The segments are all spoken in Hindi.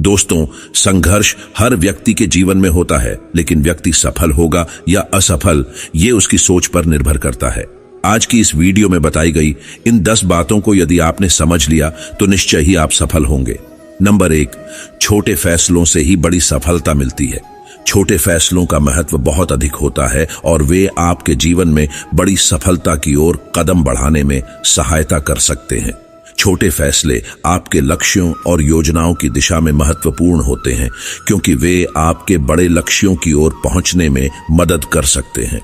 दोस्तों, संघर्ष हर व्यक्ति के जीवन में होता है, लेकिन व्यक्ति सफल होगा या असफल ये उसकी सोच पर निर्भर करता है। आज की इस वीडियो में बताई गई इन 10 बातों को यदि आपने समझ लिया तो निश्चय ही आप सफल होंगे। नंबर 1, छोटे फैसलों से ही बड़ी सफलता मिलती है। छोटे फैसलों का महत्व बहुत अधिक होता है और वे आपके जीवन में बड़ी सफलता की ओर कदम बढ़ाने में सहायता कर सकते हैं। छोटे फैसले आपके लक्ष्यों और योजनाओं की दिशा में महत्वपूर्ण होते हैं, क्योंकि वे आपके बड़े लक्ष्यों की ओर पहुंचने में मदद कर सकते हैं।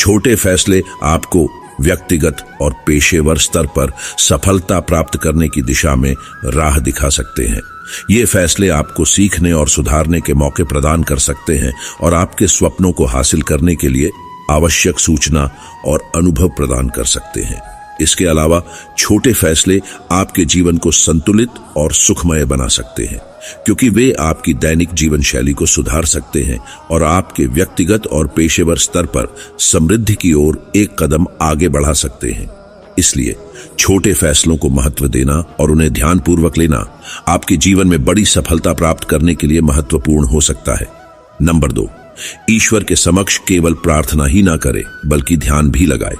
छोटे फैसले आपको व्यक्तिगत और पेशेवर स्तर पर सफलता प्राप्त करने की दिशा में राह दिखा सकते हैं। ये फैसले आपको सीखने और सुधारने के मौके प्रदान कर सकते हैं और आपके स्वप्नों को हासिल करने के लिए आवश्यक सूचना और अनुभव प्रदान कर सकते हैं। इसके अलावा छोटे फैसले आपके जीवन को संतुलित और सुखमय बना सकते हैं, क्योंकि वे आपकी दैनिक जीवन शैली को सुधार सकते हैं और आपके व्यक्तिगत और पेशेवर स्तर पर समृद्धि की ओर एक कदम आगे बढ़ा सकते हैं। इसलिए छोटे फैसलों को महत्व देना और उन्हें ध्यानपूर्वक लेना आपके जीवन में बड़ी सफलता प्राप्त करने के लिए महत्वपूर्ण हो सकता है। नंबर 2, ईश्वर के समक्ष केवल प्रार्थना ही ना करें, बल्कि ध्यान भी लगाए।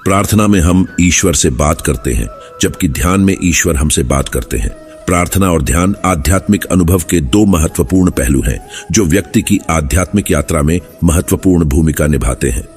प्रार्थना में हम ईश्वर से बात करते हैं, जबकि ध्यान में ईश्वर हमसे बात करते हैं। प्रार्थना और ध्यान आध्यात्मिक अनुभव के 2 महत्वपूर्ण पहलू हैं, जो व्यक्ति की आध्यात्मिक यात्रा में महत्वपूर्ण भूमिका निभाते हैं।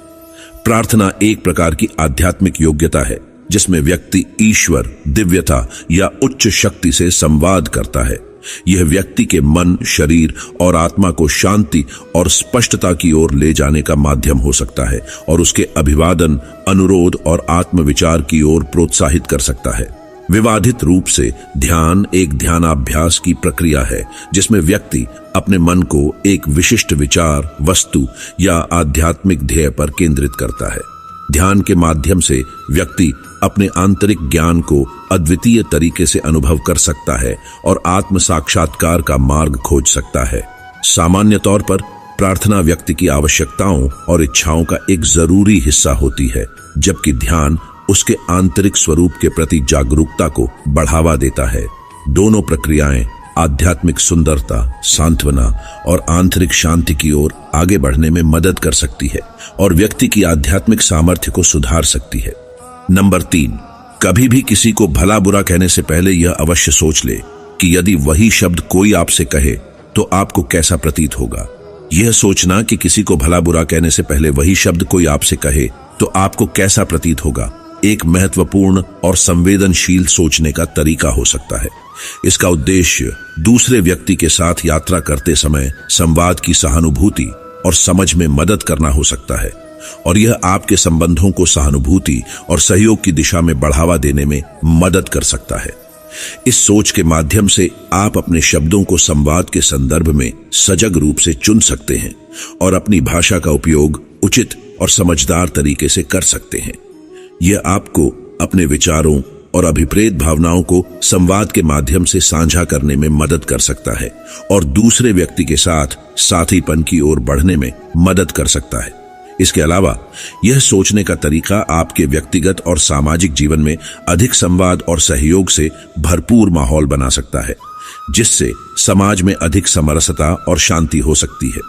प्रार्थना एक प्रकार की आध्यात्मिक योग्यता है, जिसमें व्यक्ति ईश्वर, दिव्यता या उच्च शक्ति से संवाद करता है। यह व्यक्ति के मन, शरीर और आत्मा को शांति और स्पष्टता की ओर ले जाने का माध्यम हो सकता है और उसके अभिवादन, अनुरोध और आत्मविचार की ओर प्रोत्साहित कर सकता है। विवादित रूप से ध्यान एक ध्यानाभ्यास की प्रक्रिया है, जिसमें व्यक्ति अपने मन को एक विशिष्ट विचार, वस्तु या आध्यात्मिक ध्येय पर केंद्रित करता है। ध्यान के माध्यम से व्यक्ति अपने आंतरिक ज्ञान को अद्वितीय तरीके से अनुभव कर सकता है और आत्म साक्षात्कार का मार्ग खोज सकता है। सामान्य तौर पर प्रार्थना व्यक्ति की आवश्यकताओं और इच्छाओं का एक जरूरी हिस्सा होती है, जबकि ध्यान उसके आंतरिक स्वरूप के प्रति जागरूकता को बढ़ावा देता है। दोनों प्रक्रियाएं आध्यात्मिक सुंदरता, सांत्वना और आंतरिक शांति की ओर आगे बढ़ने में मदद कर सकती है और व्यक्ति की आध्यात्मिक सामर्थ्य को सुधार सकती है। नंबर 3, कभी भी किसी को भला बुरा कहने से पहले यह अवश्य सोच ले कि यदि वही शब्द कोई आपसे कहे तो आपको कैसा प्रतीत होगा। यह सोचना कि किसी को भला बुरा कहने से पहले वही शब्द कोई आपसे कहे तो आपको कैसा प्रतीत होगा, एक महत्वपूर्ण और संवेदनशील सोचने का तरीका हो सकता है। इसका उद्देश्य दूसरे व्यक्ति के साथ यात्रा करते समय संवाद की सहानुभूति और समझ में मदद करना हो सकता है, और यह आपके संबंधों को सहानुभूति और सहयोग की दिशा में बढ़ावा देने में मदद कर सकता है। इस सोच के माध्यम से आप अपने शब्दों को संवाद के संदर्भ में सजग रूप से चुन सकते हैं और अपनी भाषा का उपयोग उचित और समझदार तरीके से कर सकते हैं। यह आपको अपने विचारों और अभिप्रेत भावनाओं को संवाद के माध्यम से साझा करने में मदद कर सकता है और दूसरे व्यक्ति के साथ साथीपन की ओर बढ़ने में मदद कर सकता है। इसके अलावा यह सोचने का तरीका आपके व्यक्तिगत और सामाजिक जीवन में अधिक संवाद और सहयोग से भरपूर माहौल बना सकता है, जिससे समाज में अधिक समरसता और शांति हो सकती है।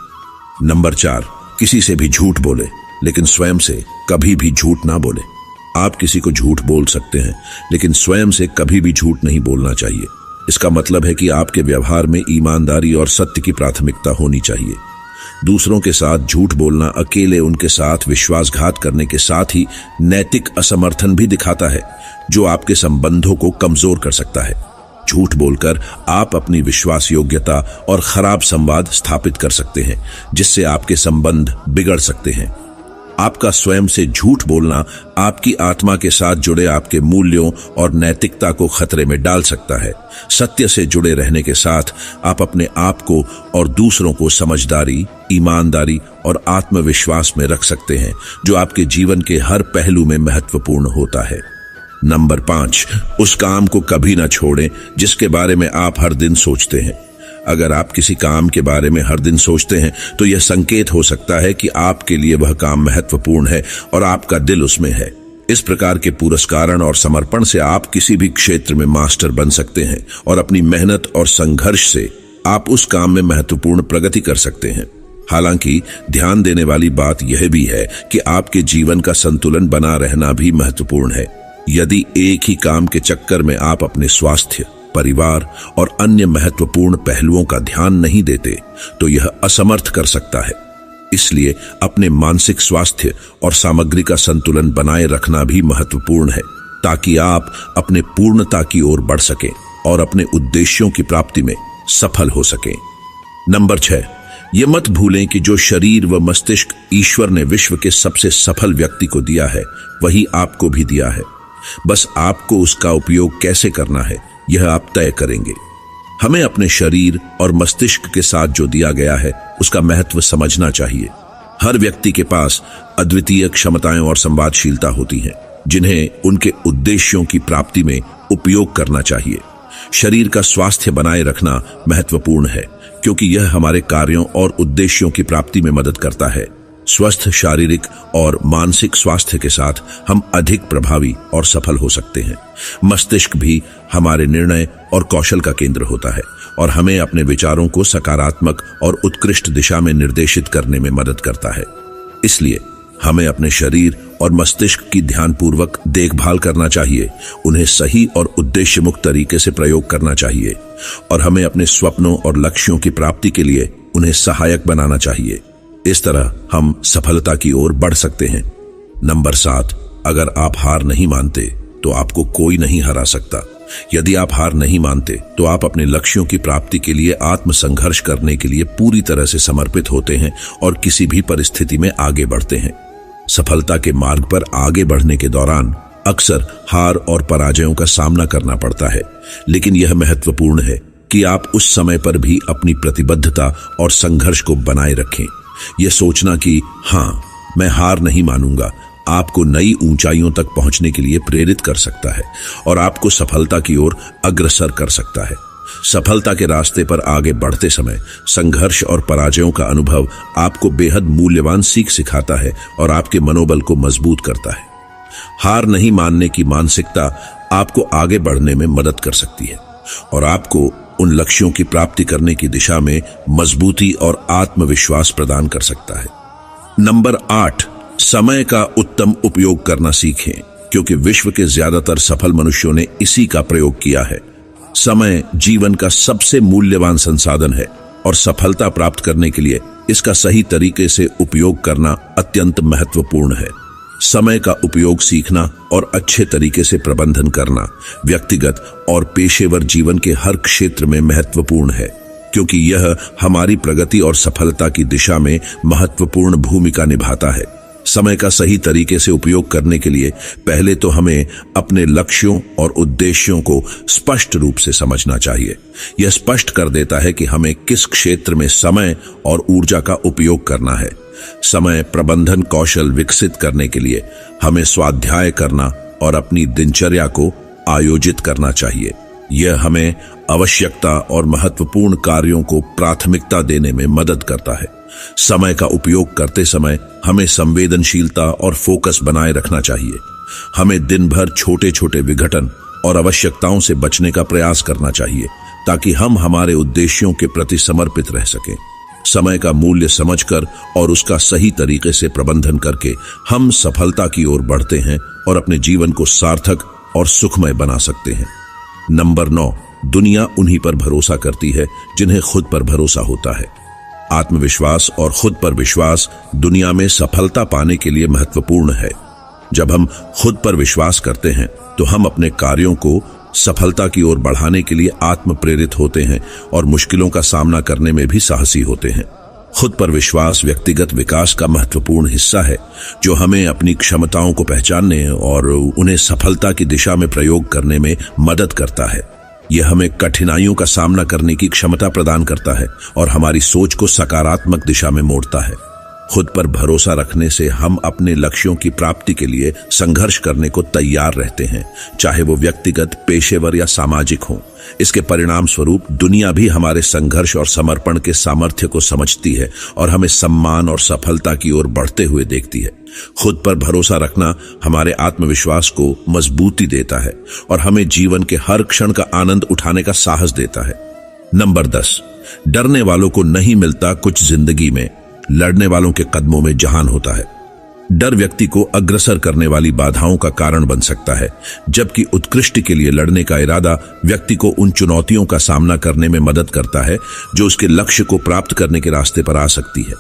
नंबर 4, किसी से भी झूठ बोले, लेकिन स्वयं से कभी भी झूठ ना बोले। आप किसी को झूठ बोल सकते हैं, लेकिन स्वयं से कभी भी झूठ नहीं बोलना चाहिए। इसका मतलब है कि आपके व्यवहार में ईमानदारी और सत्य की प्राथमिकता होनी चाहिए। दूसरों के साथ झूठ बोलना अकेले उनके साथ विश्वासघात करने के साथ ही नैतिक असमर्थन भी दिखाता है, जो आपके संबंधों को कमजोर कर सकता है। झूठ बोलकर आप अपनी विश्वास योग्यता और खराब संवाद स्थापित कर सकते हैं, जिससे आपके संबंध बिगड़ सकते हैं। आपका स्वयं से झूठ बोलना आपकी आत्मा के साथ जुड़े आपके मूल्यों और नैतिकता को खतरे में डाल सकता है। सत्य से जुड़े रहने के साथ आप अपने आप को और दूसरों को समझदारी, ईमानदारी और आत्मविश्वास में रख सकते हैं, जो आपके जीवन के हर पहलू में महत्वपूर्ण होता है। नंबर 5, उस काम को कभी ना छोड़ें जिसके बारे में आप हर दिन सोचते हैं। अगर आप किसी काम के बारे में हर दिन सोचते हैं तो यह संकेत हो सकता है कि आपके लिए वह काम महत्वपूर्ण है और आपका दिल उसमें है। इस प्रकार के पुरस्कारण और समर्पण से आप किसी भी क्षेत्र में मास्टर बन सकते हैं और अपनी मेहनत और संघर्ष से आप उस काम में महत्वपूर्ण प्रगति कर सकते हैं। हालांकि ध्यान देने वाली बात यह भी है कि आपके जीवन का संतुलन बना रहना भी महत्वपूर्ण है। यदि एक ही काम के चक्कर में आप अपने स्वास्थ्य, परिवार और अन्य महत्वपूर्ण पहलुओं का ध्यान नहीं देते तो यह असमर्थ कर सकता है। इसलिए अपने मानसिक स्वास्थ्य और सामग्री का संतुलन बनाए रखना भी महत्वपूर्ण है, ताकि आप अपने पूर्णता की ओर बढ़ सकें और अपने उद्देश्यों की प्राप्ति में सफल हो सकें। नंबर 6, ये मत भूलें कि जो शरीर व मस्तिष्क ईश्वर ने विश्व के सबसे सफल व्यक्ति को दिया है, वही आपको भी दिया है। बस आपको उसका उपयोग कैसे करना है, यह आप तय करेंगे। हमें अपने शरीर और मस्तिष्क के साथ जो दिया गया है, उसका महत्व समझना चाहिए। हर व्यक्ति के पास अद्वितीय क्षमताएं और संवादशीलता होती हैं, जिन्हें उनके उद्देश्यों की प्राप्ति में उपयोग करना चाहिए। शरीर का स्वास्थ्य बनाए रखना महत्वपूर्ण है, क्योंकि यह हमारे कार्यों और उद्देश्यों की प्राप्ति में मदद करता है। स्वस्थ शारीरिक और मानसिक स्वास्थ्य के साथ हम अधिक प्रभावी और सफल हो सकते हैं। मस्तिष्क भी हमारे निर्णय और कौशल का केंद्र होता है और हमें अपने विचारों को सकारात्मक और उत्कृष्ट दिशा में निर्देशित करने में मदद करता है। इसलिए हमें अपने शरीर और मस्तिष्क की ध्यानपूर्वक देखभाल करना चाहिए, उन्हें सही और उद्देश्य मुक्त तरीके से प्रयोग करना चाहिए और हमें अपने स्वप्नों और लक्ष्यों की प्राप्ति के लिए उन्हें सहायक बनाना चाहिए। इस तरह हम सफलता की ओर बढ़ सकते हैं। नंबर 7, अगर आप हार नहीं मानते तो आपको कोई नहीं हरा सकता। यदि आप हार नहीं मानते तो आप अपने लक्ष्यों की प्राप्ति के लिए आत्मसंघर्ष करने के लिए पूरी तरह से समर्पित होते हैं और किसी भी परिस्थिति में आगे बढ़ते हैं। सफलता के मार्ग पर आगे बढ़ने के दौरान अक्सर हार और पराजयों का सामना करना पड़ता है, लेकिन यह महत्वपूर्ण है कि आप उस समय पर भी अपनी प्रतिबद्धता और संघर्ष को बनाए रखें। यह सोचना कि हाँ, मैं हार नहीं मानूंगा, आपको नई ऊंचाइयों तक पहुंचने के लिए प्रेरित कर सकता है और आपको सफलता की ओर अग्रसर कर सकता है। सफलता के रास्ते पर आगे बढ़ते समय संघर्ष और पराजयों का अनुभव आपको बेहद मूल्यवान सीख सिखाता है और आपके मनोबल को मजबूत करता है। हार नहीं मानने की मानसिकता आपको आगे बढ़ने में मदद कर सकती है और आपको उन लक्ष्यों की प्राप्ति करने की दिशा में मजबूती और आत्मविश्वास प्रदान कर सकता है। नंबर 8, समय का उत्तम उपयोग करना सीखें, क्योंकि विश्व के ज्यादातर सफल मनुष्यों ने इसी का प्रयोग किया है। समय जीवन का सबसे मूल्यवान संसाधन है और सफलता प्राप्त करने के लिए इसका सही तरीके से उपयोग करना अत्यंत महत्वपूर्ण है। समय का उपयोग सीखना और अच्छे तरीके से प्रबंधन करना व्यक्तिगत और पेशेवर जीवन के हर क्षेत्र में महत्वपूर्ण है, क्योंकि यह हमारी प्रगति और सफलता की दिशा में महत्वपूर्ण भूमिका निभाता है। समय का सही तरीके से उपयोग करने के लिए पहले तो हमें अपने लक्ष्यों और उद्देश्यों को स्पष्ट रूप से समझना चाहिए। यह स्पष्ट कर देता है कि हमें किस क्षेत्र में समय और ऊर्जा का उपयोग करना है। समय प्रबंधन कौशल विकसित करने के लिए हमें स्वाध्याय करना और अपनी दिनचर्या को आयोजित करना चाहिए। यह हमें आवश्यकता और महत्वपूर्ण कार्यों को प्राथमिकता देने में मदद करता है। समय का उपयोग करते समय हमें संवेदनशीलता और फोकस बनाए रखना चाहिए। हमें दिन भर छोटे छोटे विघटन और आवश्यकताओं से बचने का प्रयास करना चाहिए, ताकि हम हमारे उद्देश्यों के प्रति समर्पित रह सकें। समय का मूल्य समझकर और उसका सही तरीके से प्रबंधन करके हम सफलता की ओर बढ़ते हैं और अपने जीवन को सार्थक और सुखमय बना सकते हैं। नंबर 9, दुनिया उन्हीं पर भरोसा करती है जिन्हें खुद पर भरोसा होता है। आत्मविश्वास और खुद पर विश्वास दुनिया में सफलता पाने के लिए महत्वपूर्ण है। जब हम खुद पर विश्वास करते हैं तो हम अपने कार्यों को सफलता की ओर बढ़ाने के लिए आत्म प्रेरित होते हैं और मुश्किलों का सामना करने में भी साहसी होते हैं। खुद पर विश्वास व्यक्तिगत विकास का महत्वपूर्ण हिस्सा है, जो हमें अपनी क्षमताओं को पहचानने और उन्हें सफलता की दिशा में प्रयोग करने में मदद करता है। यह हमें कठिनाइयों का सामना करने की क्षमता प्रदान करता है और हमारी सोच को सकारात्मक दिशा में मोड़ता है। खुद पर भरोसा रखने से हम अपने लक्ष्यों की प्राप्ति के लिए संघर्ष करने को तैयार रहते हैं, चाहे वो व्यक्तिगत, पेशेवर या सामाजिक हो। इसके परिणाम स्वरूप दुनिया भी हमारे संघर्ष और समर्पण के सामर्थ्य को समझती है और हमें सम्मान और सफलता की ओर बढ़ते हुए देखती है। खुद पर भरोसा रखना हमारे आत्मविश्वास को मजबूती देता है और हमें जीवन के हर क्षण का आनंद उठाने का साहस देता है। नंबर 10, डरने वालों को नहीं मिलता कुछ जिंदगी में, लड़ने वालों के कदमों में जहान होता है। डर व्यक्ति को अग्रसर करने वाली बाधाओं का कारण बन सकता है, जबकि उत्कृष्ट के लिए लड़ने का इरादा व्यक्ति को उन चुनौतियों का सामना करने में मदद करता है जो उसके लक्ष्य को प्राप्त करने के रास्ते पर आ सकती है।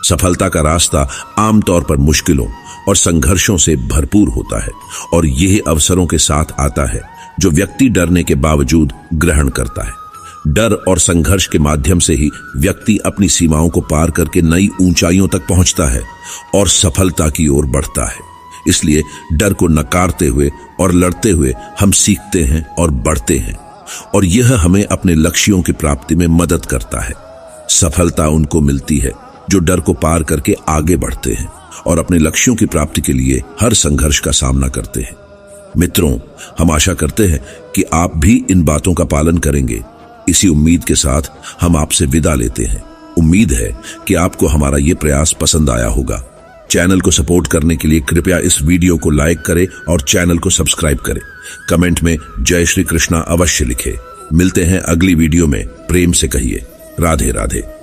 सफलता का रास्ता आमतौर पर मुश्किलों और संघर्षों से भरपूर होता है और यह अवसरों के साथ आता है जो व्यक्ति डरने के बावजूद ग्रहण करता है। डर और संघर्ष के माध्यम से ही व्यक्ति अपनी सीमाओं को पार करके नई ऊंचाइयों तक पहुंचता है और सफलता की ओर बढ़ता है। इसलिए डर को नकारते हुए और लड़ते हुए हम सीखते हैं और बढ़ते हैं, और यह हमें अपने लक्ष्यों की प्राप्ति में मदद करता है। सफलता उनको मिलती है जो डर को पार करके आगे बढ़ते हैं और अपने लक्ष्यों की प्राप्ति के लिए हर संघर्ष का सामना करते हैं। मित्रों, हम आशा करते हैं कि आप भी इन बातों का पालन करेंगे। इसी उम्मीद के साथ हम आपसे विदा लेते हैं। उम्मीद है कि आपको हमारा ये प्रयास पसंद आया होगा। चैनल को सपोर्ट करने के लिए कृपया इस वीडियो को लाइक करें और चैनल को सब्सक्राइब करें। कमेंट में जय श्री कृष्णा अवश्य लिखें। मिलते हैं अगली वीडियो में। प्रेम से कहिए राधे राधे।